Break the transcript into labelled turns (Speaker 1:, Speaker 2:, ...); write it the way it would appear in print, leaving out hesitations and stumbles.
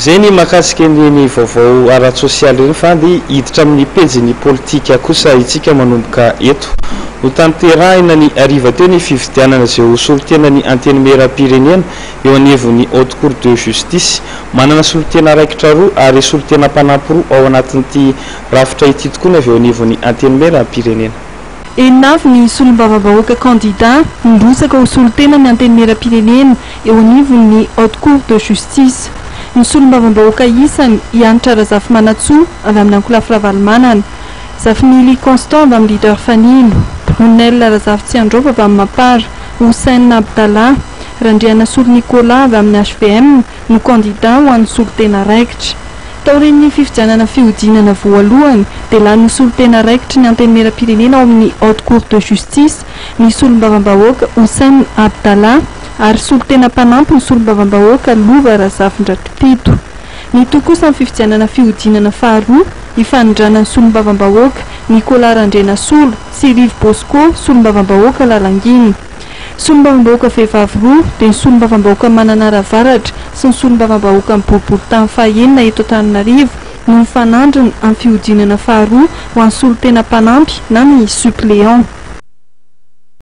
Speaker 1: zay ny mahakasika ny vaovao ara-tsosialy reny fa dia hiditra amin'ny pejy politika kosa itsika manomboka eto ho tanterahina ny ariva teo ny fividianana izay ho solotena ny antenimieram-pirenena eo anivon'ny haute cour de justice manana solotena raikitra roa ary solotena mpanampy roa ao anatin'ity rafitra ity tokoa ny avy eo anivon'ny antenimieram-pirenena.
Speaker 2: Enavy ny solombavambahoaka candidat nirosaka ho solotena ny antenimieram-pirenena eo anivon'ny haute cour de justice. Ny solombavambahoaka isany Ianitra Razafy Manatsoa avy amin'ny Ankolafy-Ravalomanana, Zafinily Constant avy amin'ny leader Fanilo, Brunel Razafy Tsiandrova avy amin'ny Mapara, Hossein Abdallah, Randriana Solo Nicolas avy amin'ny HVM no candidat ho an'ny solotena raikitra. Tao reny fifidianana fihodinana voalohany dia lany solotena raikitra ny antenimieram-pirenena ao amin'ny haute cour de justice ny solombavambahoaka Hossein Abdallah ary solotena mpanampy ny solombavambahoaka Lova Razafy Ndratopito. Ny tokosa amin'ny fifidianana fihodinana faharoa ifanondrana ny solombavambahoaka Nicolas Randriana Solo sy Rive Bosco solombavambahoaka Lalanginy. Solombavambahoaka vehivavy roa dia ny solombavambahoaka Mananaravaratra sy ny solombavambahoaka Boriboritany fahaenina eto Antananarivo no mifanandrina amin'ny fihodinana faharoa ho an'ny solotena mpanampy na ny suppléant.